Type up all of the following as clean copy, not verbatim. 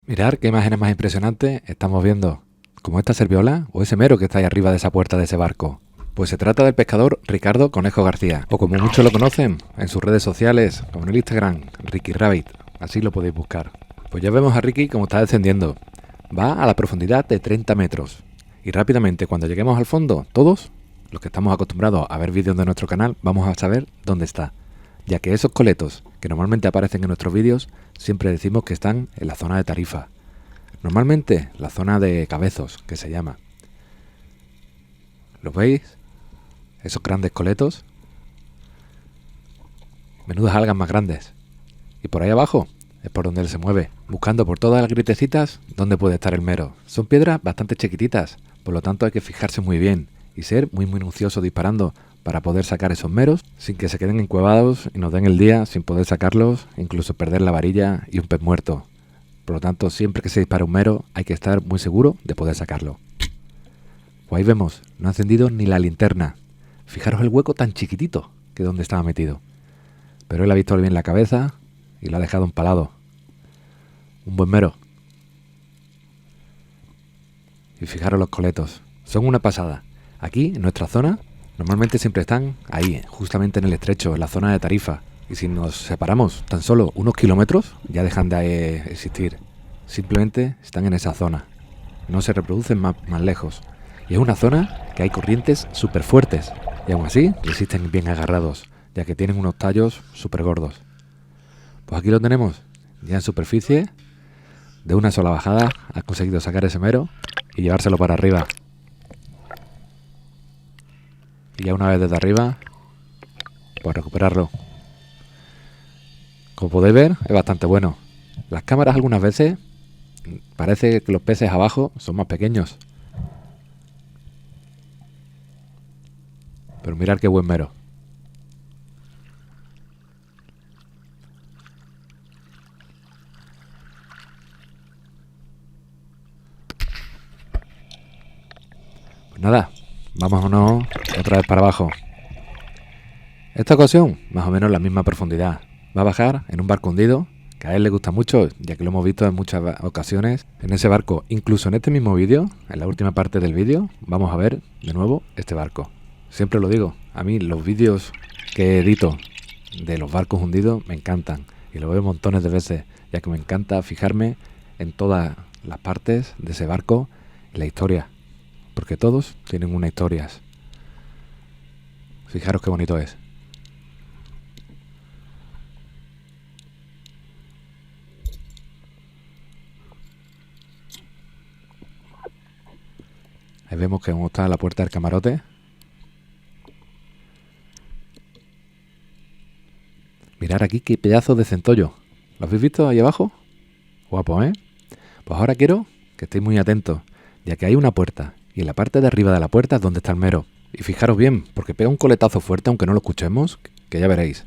Mirad qué imágenes más impresionantes estamos viendo. Como esta serviola o ese mero que está ahí arriba de esa puerta de ese barco. Pues se trata del pescador Ricardo Conejo García, o como muchos lo conocen en sus redes sociales, como en el Instagram, Ricky Rabbit. Así lo podéis buscar. Pues ya vemos a Ricky como está descendiendo. Va a la profundidad de 30 metros. Y rápidamente cuando lleguemos al fondo, todos, los que estamos acostumbrados a ver vídeos de nuestro canal, vamos a saber dónde está. Ya que esos coletos que normalmente aparecen en nuestros vídeos, siempre decimos que están en la zona de Tarifa. Normalmente la zona de Cabezos, que se llama. ¿Los veis? Esos grandes coletos. Menudas algas más grandes. Y por ahí abajo es por donde él se mueve, buscando por todas las grietecitas dónde puede estar el mero. Son piedras bastante chiquititas, por lo tanto hay que fijarse muy bien y ser muy minucioso disparando para poder sacar esos meros sin que se queden encuevados y nos den el día sin poder sacarlos, incluso perder la varilla y un pez muerto. Por lo tanto, siempre que se dispara un mero hay que estar muy seguro de poder sacarlo. Pues ahí vemos, no ha encendido ni la linterna. Fijaros el hueco tan chiquitito que donde estaba metido. Pero él ha visto bien la cabeza y lo ha dejado empalado. Un buen mero. Y fijaros los coletos. Son una pasada. Aquí, en nuestra zona, normalmente siempre están ahí, justamente en el estrecho, en la zona de Tarifa. Y si nos separamos tan solo unos kilómetros, ya dejan de existir. Simplemente están en esa zona. No se reproducen más lejos. Y es una zona que hay corrientes súper fuertes. Y aún así resisten bien agarrados, ya que tienen unos tallos súper gordos. Pues aquí lo tenemos, ya en superficie. De una sola bajada ha conseguido sacar ese mero y llevárselo para arriba. Y ya una vez desde arriba, pues recuperarlo. Como podéis ver, es bastante bueno. Las cámaras algunas veces parece que los peces abajo son más pequeños. Pero mirad qué buen mero. Pues nada, vámonos otra vez para abajo. Esta ocasión, más o menos la misma profundidad. Va a bajar en un barco hundido, que a él le gusta mucho, ya que lo hemos visto en muchas ocasiones. En ese barco, incluso en este mismo vídeo, en la última parte del vídeo, vamos a ver de nuevo este barco. Siempre lo digo, a mí los vídeos que edito de los barcos hundidos me encantan. Y lo veo montones de veces, ya que me encanta fijarme en todas las partes de ese barco y la historia. Porque todos tienen una historia. Fijaros qué bonito es. Ahí vemos que está la puerta del camarote. Mirad aquí qué pedazo de centollo. ¿Lo habéis visto ahí abajo? Guapo, ¿eh? Pues ahora quiero que estéis muy atentos, ya que hay una puerta, y en la parte de arriba de la puerta es donde está el mero. Y fijaros bien, porque pega un coletazo fuerte, aunque no lo escuchemos, que ya veréis.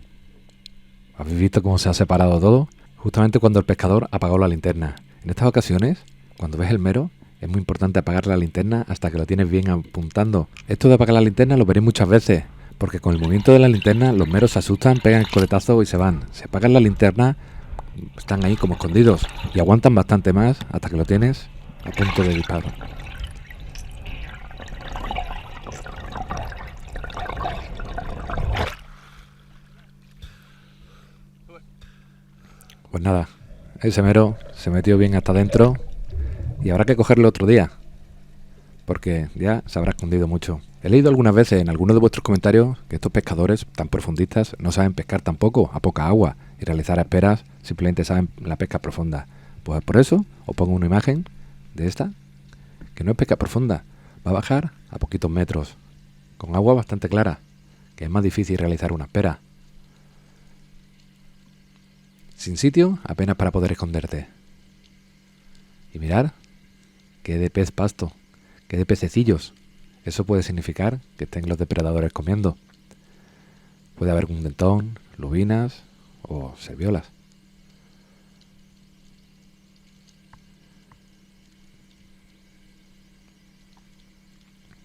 ¿Habéis visto cómo se ha separado todo? Justamente cuando el pescador apagó la linterna. En estas ocasiones, cuando ves el mero, es muy importante apagar la linterna hasta que lo tienes bien apuntando. Esto de apagar la linterna lo veréis muchas veces, porque con el movimiento de la linterna los meros se asustan, pegan el coletazo y se van. Si apagas la linterna, están ahí como escondidos y aguantan bastante más hasta que lo tienes a punto de disparo. Pues nada, ese mero se metió bien hasta adentro y habrá que cogerlo otro día, porque ya se habrá escondido mucho. He leído algunas veces en algunos de vuestros comentarios que estos pescadores tan profundistas no saben pescar tampoco a poca agua y realizar esperas, simplemente saben la pesca profunda. Pues por eso os pongo una imagen de esta, que no es pesca profunda, va a bajar a poquitos metros, con agua bastante clara, que es más difícil realizar una espera. Sin sitio apenas para poder esconderte. Y mirad, que de pez pasto, que de pececillos. Eso puede significar que estén los depredadores comiendo. Puede haber un dentón, lubinas o serviolas.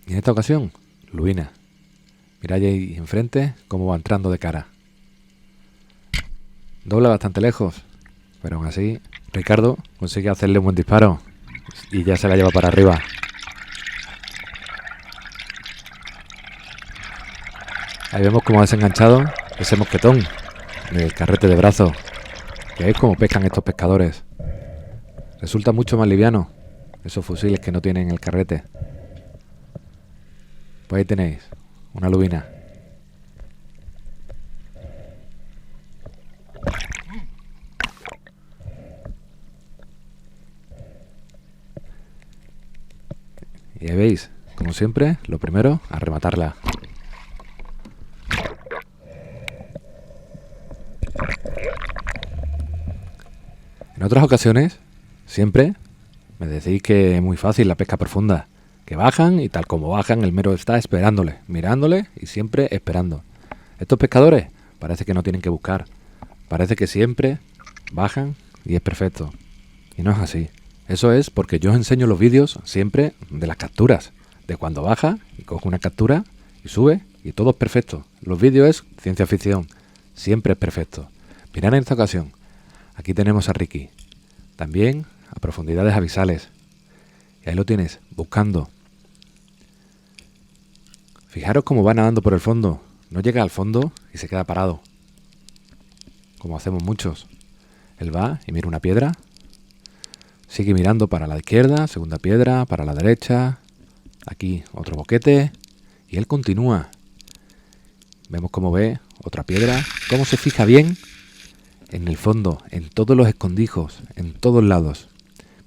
Y en esta ocasión, lubina. Mirad ahí enfrente cómo va entrando de cara. Dobla bastante lejos, pero aún así Ricardo consigue hacerle un buen disparo y ya se la lleva para arriba. Ahí vemos cómo ha desenganchado ese mosquetón del carrete de brazo, que es como pescan estos pescadores. Resulta mucho más liviano esos fusiles que no tienen el carrete. Pues ahí tenéis una lubina. Y ahí veis, como siempre, lo primero, a rematarla. En otras ocasiones, siempre, me decís que es muy fácil la pesca profunda. Que bajan y tal como bajan, el mero está esperándole, mirándole y siempre esperando. Estos pescadores parece que no tienen que buscar. Parece que siempre bajan y es perfecto. Y no es así. Eso es porque yo os enseño los vídeos siempre de las capturas. De cuando baja y coge una captura y sube y todo es perfecto. Los vídeos es ciencia ficción. Siempre es perfecto. Mirad en esta ocasión. Aquí tenemos a Ricky. También a profundidades abisales. Y ahí lo tienes, buscando. Fijaros cómo va nadando por el fondo. No llega al fondo y se queda parado. Como hacemos muchos. Él va y mira una piedra. Sigue mirando para la izquierda, segunda piedra, para la derecha. Aquí otro boquete. Y él continúa. Vemos cómo ve otra piedra. Cómo se fija bien en el fondo, en todos los escondijos, en todos lados.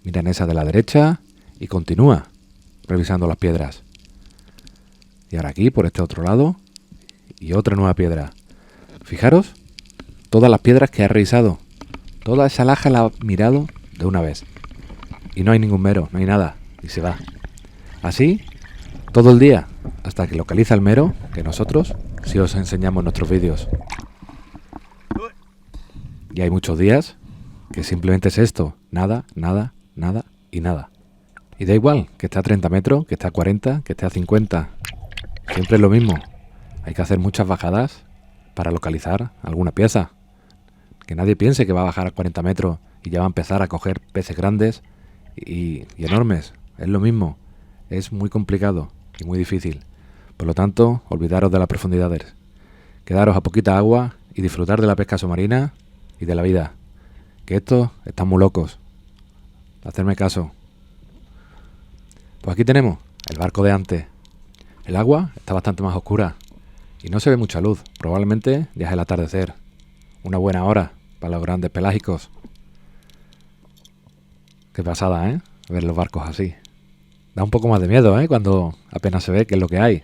Mira en esa de la derecha y continúa revisando las piedras. Y ahora aquí, por este otro lado, y otra nueva piedra. Fijaros, todas las piedras que ha revisado. Toda esa laja la ha mirado de una vez. Y no hay ningún mero, no hay nada. Y se va. Así, todo el día, hasta que localiza el mero, que nosotros sí os enseñamos en nuestros vídeos. Y hay muchos días que simplemente es esto. Nada, nada, nada y nada. Y da igual que esté a 30 metros, que esté a 40, que esté a 50. Siempre es lo mismo. Hay que hacer muchas bajadas para localizar alguna pieza. Que nadie piense que va a bajar a 40 metros y ya va a empezar a coger peces grandes y enormes. Es lo mismo. Es muy complicado y muy difícil. Por lo tanto, olvidaros de las profundidades. Quedaros a poquita agua y disfrutar de la pesca submarina y de la vida. Que estos están muy locos. Hacerme caso. Pues aquí tenemos el barco de antes. El agua está bastante más oscura y no se ve mucha luz. Probablemente ya es el atardecer. Una buena hora para los grandes pelágicos. Qué pasada, ¿eh? Ver los barcos así. Da un poco más de miedo, ¿eh? Cuando apenas se ve qué es lo que hay.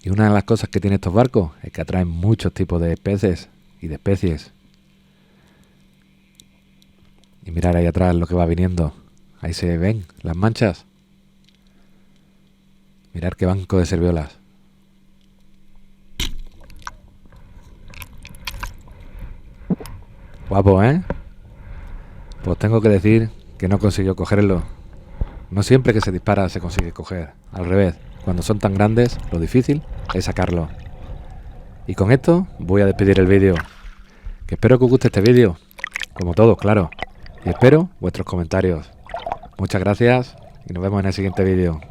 Y una de las cosas que tienen estos barcos es que atraen muchos tipos de peces y de especies. Y mirar ahí atrás lo que va viniendo. Ahí se ven las manchas. Mirar qué banco de serviolas. Guapo, ¿eh? Pues tengo que decir que no consiguió cogerlo. No siempre que se dispara se consigue coger. Al revés, cuando son tan grandes, lo difícil es sacarlo. Y con esto voy a despedir el vídeo. Que espero que os guste este vídeo. Como todos, claro. Y espero vuestros comentarios. Muchas gracias y nos vemos en el siguiente vídeo.